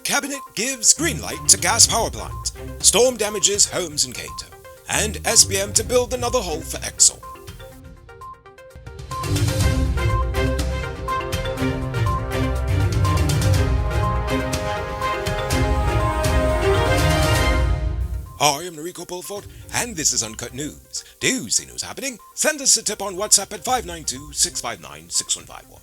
Cabinet gives green light to gas power plant. Storm damages homes in Cato. And SBM to build another hull for Exxon. I am Noriko Bulford, and this is Uncut News. Do you see news happening? Send us a tip on WhatsApp at 592-659-6151.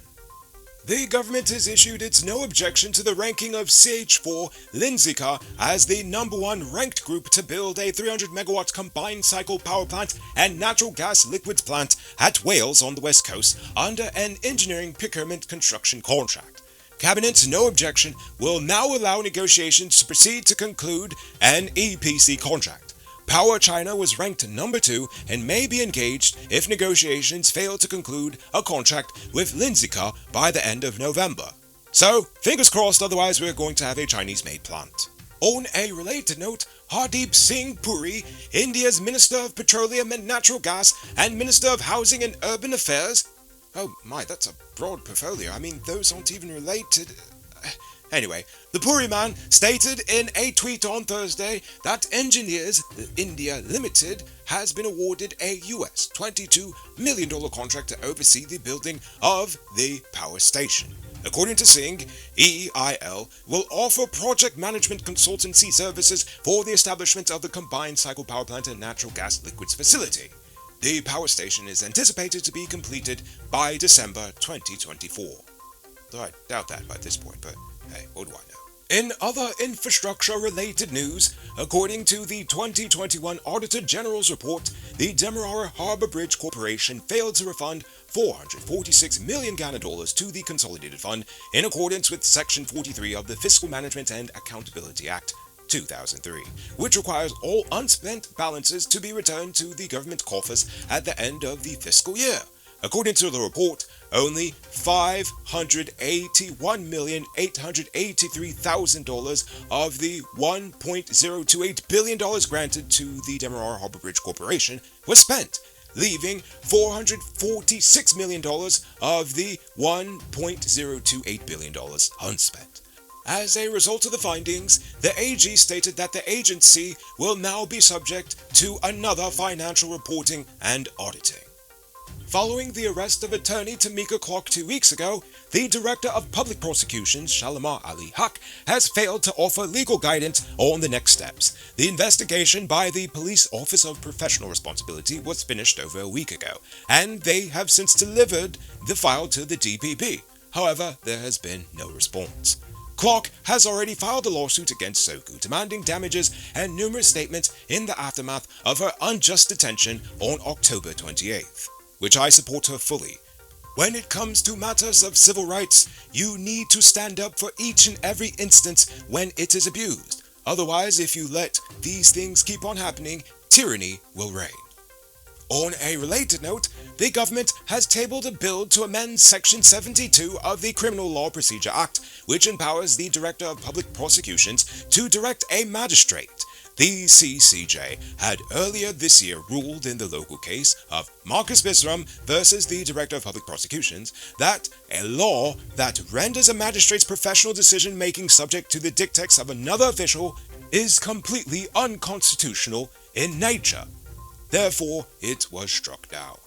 The government has issued its no objection to the ranking of CH4 Lindsayka as the #1 ranked group to build a 300 megawatt combined cycle power plant and natural gas liquids plant at Wales on the west coast under an engineering procurement construction contract. Cabinet's no objection will now allow negotiations to proceed to conclude an EPC contract. Power China was ranked #2 and may be engaged if negotiations fail to conclude a contract with Lindsayka by the end of November. So, fingers crossed, otherwise we're going to have a Chinese-made plant. On a related note, Hardeep Singh Puri, India's Minister of Petroleum and Natural Gas and Minister of Housing and Urban Affairs. Oh my, that's a broad portfolio. I mean, those aren't even related. Anyway, the Puri man stated in a tweet on Thursday that Engineers India Limited has been awarded a US $22 million contract to oversee the building of the power station. According to Singh, EIL will offer project management consultancy services for the establishment of the combined cycle power plant and natural gas liquids facility. The power station is anticipated to be completed by December 2024. Though I doubt that by this point, but hey, what do I know? In other infrastructure-related news, according to the 2021 Auditor General's report, the Demerara Harbour Bridge Corporation failed to refund $446 million Ghana to the Consolidated Fund in accordance with Section 43 of the Fiscal Management and Accountability Act 2003, which requires all unspent balances to be returned to the government coffers at the end of the fiscal year. According to the report, only $581,883,000 of the $1.028 billion granted to the Demerara Harbour Bridge Corporation was spent, leaving $446 million of the $1.028 billion unspent. As a result of the findings, the AG stated that the agency will now be subject to another financial reporting and auditing. Following the arrest of attorney Tamika Clock 2 weeks ago, the Director of Public Prosecutions, Shalimar Ali Haq, has failed to offer legal guidance on the next steps. The investigation by the Police Office of Professional Responsibility was finished over a week ago, and they have since delivered the file to the DPP. However, there has been no response. Clock has already filed a lawsuit against Soku, demanding damages and numerous statements in the aftermath of her unjust detention on October 28th. Which I support her fully. When it comes to matters of civil rights, you need to stand up for each and every instance when it is abused. Otherwise, if you let these things keep on happening, tyranny will reign. On a related note, the government has tabled a bill to amend Section 72 of the Criminal Law Procedure Act, which empowers the Director of Public Prosecutions to direct a magistrate. The CCJ had earlier this year ruled in the local case of Marcus Bisram versus the Director of Public Prosecutions that a law that renders a magistrate's professional decision-making subject to the dictates of another official is completely unconstitutional in nature. Therefore, it was struck down.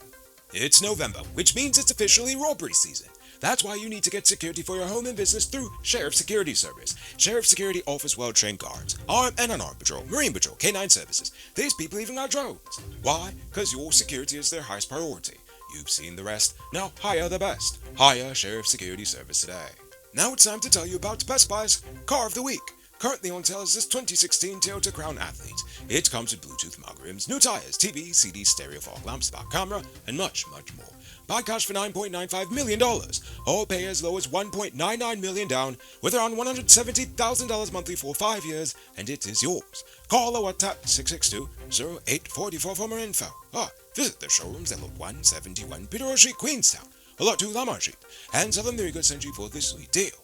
It's November, which means it's officially robbery season. That's why you need to get security for your home and business through Sheriff Security Service. Sheriff Security offers well-trained guards, armed and unarmed patrol, marine patrol, K9 services. These people even got drones. Why? Because your security is their highest priority. You've seen the rest. Now hire the best. Hire Sheriff Security Service today. Now it's time to tell you about Best Buy's Car of the Week. Currently on sale is this 2016 Toyota Crown Athlete. It comes with Bluetooth mug rims, new tires, TV, CD, stereo fog lamps, back camera, and much, much more. Buy cash for $9.95 million, or pay as low as $1.99 million down, with around $170,000 monthly for 5 years, and it is yours. Call or WhatsApp 662-0844 for more info. Or visit their showrooms at Lot 171 Peterborough Street, Queenstown, or Lot 2 Lamar Street, and tell them they're good send you for this sweet deal.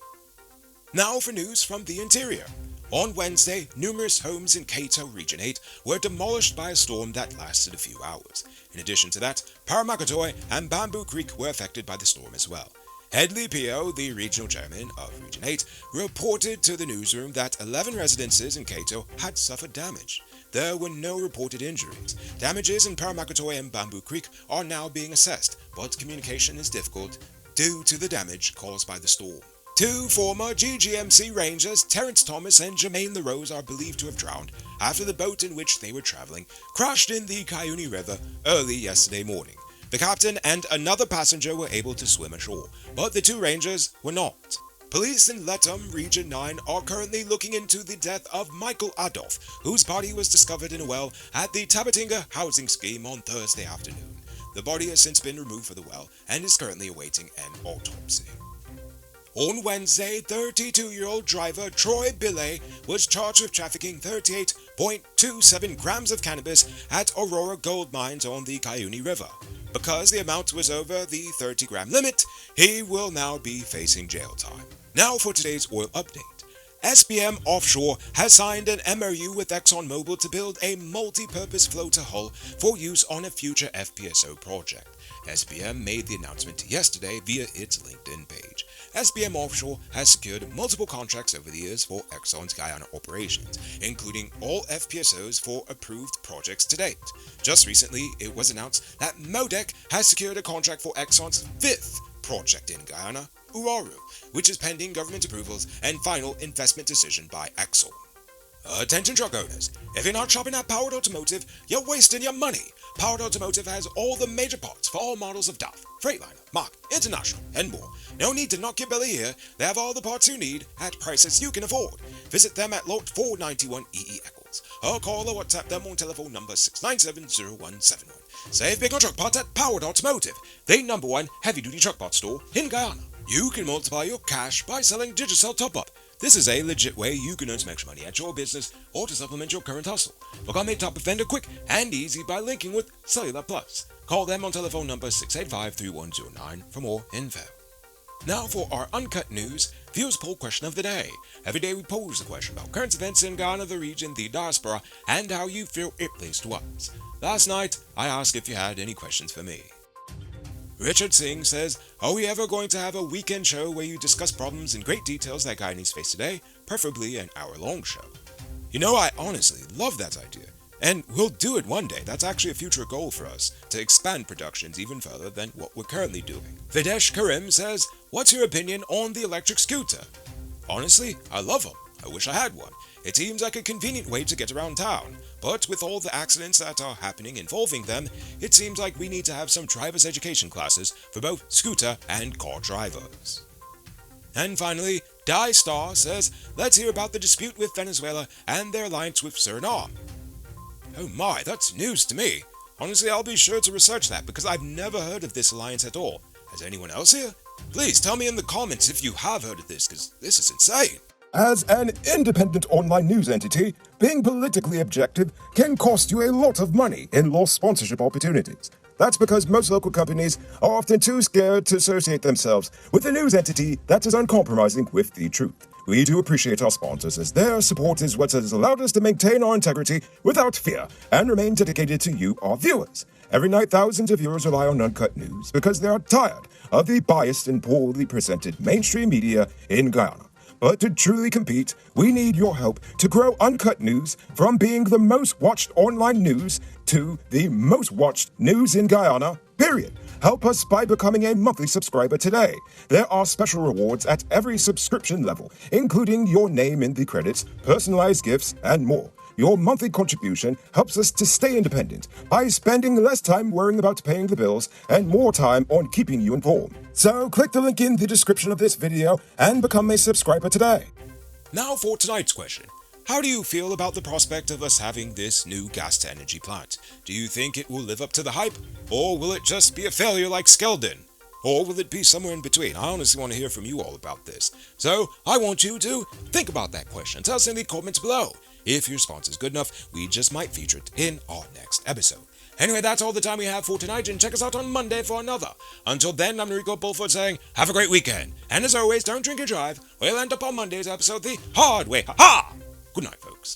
Now for news from the interior. On Wednesday, numerous homes in Cato Region 8 were demolished by a storm that lasted a few hours. In addition to that, Paramakatoy and Bamboo Creek were affected by the storm as well. Hedley Pio, the regional chairman of Region 8, reported to the newsroom that 11 residences in Cato had suffered damage. There were no reported injuries. Damages in Paramakatoy and Bamboo Creek are now being assessed, but communication is difficult due to the damage caused by the storm. Two former GGMC Rangers, Terrence Thomas and Jermaine LaRose, are believed to have drowned after the boat in which they were traveling crashed in the Guyanese River early yesterday morning. The captain and another passenger were able to swim ashore, but the two Rangers were not. Police in Lethem, Region 9, are currently looking into the death of Michael Adolf, whose body was discovered in a well at the Tabatinga housing scheme on Thursday afternoon. The body has since been removed from the well and is currently awaiting an autopsy. On Wednesday, 32-year-old driver Troy Billet was charged with trafficking 38.27 grams of cannabis at Aurora Gold Mines on the Guyanese River. Because the amount was over the 30-gram limit, he will now be facing jail time. Now for today's oil update. SBM Offshore has signed an MOU with ExxonMobil to build a multi-purpose floater hull for use on a future FPSO project. SBM made the announcement yesterday via its LinkedIn page. SBM Offshore has secured multiple contracts over the years for Exxon's Guyana operations, including all FPSOs for approved projects to date. Just recently, it was announced that MODEC has secured a contract for Exxon's fifth project in Guyana, Uraru, which is pending government approvals and final investment decision by Exxon. Attention truck owners, if you're not shopping at Powered Automotive, you're wasting your money. Powered Automotive has all the major parts for all models of DAF, Freightliner, Mach, International, and more. No need to knock your belly here, they have all the parts you need at prices you can afford. Visit them at Lot 491 EE Eccles, or call or WhatsApp them on telephone number 697-0171. Save big on truck parts at Powered Automotive, the #1 heavy-duty truck parts store in Guyana. You can multiply your cash by selling Digicel Top-Up. This is a legit way you can earn some extra money at your business or to supplement your current hustle. Become a top offender quick and easy by linking with Cellular Plus. Call them on telephone number 685-3109 for more info. Now for our Uncut News Viewers Poll Question of the Day. Every day we pose a question about current events in Guyana, the region, the diaspora, and how you feel it plays to us. Last night, I asked if you had any questions for me. Richard Singh says, are we ever going to have a weekend show where you discuss problems in great details that Guyanese face today, preferably an hour-long show? You know, I honestly love that idea, and we'll do it one day. That's actually a future goal for us, to expand productions even further than what we're currently doing. Videsh Karim says, what's your opinion on the electric scooter? Honestly, I love them. I wish I had one. It seems like a convenient way to get around town, but with all the accidents that are happening involving them, it seems like we need to have some driver's education classes for both scooter and car drivers. And finally, Die Star says, let's hear about the dispute with Venezuela and their alliance with Suriname. Oh my, that's news to me. Honestly, I'll be sure to research that because I've never heard of this alliance at all. Has anyone else here? Please tell me in the comments if you have heard of this, because this is insane. As an independent online news entity, being politically objective can cost you a lot of money in lost sponsorship opportunities. That's because most local companies are often too scared to associate themselves with a news entity that is uncompromising with the truth. We do appreciate our sponsors, as their support is what has allowed us to maintain our integrity without fear and remain dedicated to you, our viewers. Every night, thousands of viewers rely on Uncut News because they are tired of the biased and poorly presented mainstream media in Guyana. But to truly compete, we need your help to grow Uncut News from being the most watched online news to the most watched news in Guyana, period. Help us by becoming a monthly subscriber today. There are special rewards at every subscription level, including your name in the credits, personalized gifts, and more. Your monthly contribution helps us to stay independent by spending less time worrying about paying the bills and more time on keeping you informed. So click the link in the description of this video and become a subscriber today. Now for tonight's question. How do you feel about the prospect of us having this new gas-to-energy plant? Do you think it will live up to the hype, or will it just be a failure like Skeldon? Or will it be somewhere in between? I honestly want to hear from you all about this. So I want you to think about that question. Tell us in the comments below. If your response is good enough, we just might feature it in our next episode. Anyway, that's all the time we have for tonight, and check us out on Monday for another. Until then, I'm Rico Bulford saying, have a great weekend. And as always, don't drink and drive. We'll end up on Monday's episode the hard way. Ha-ha! Good night, folks.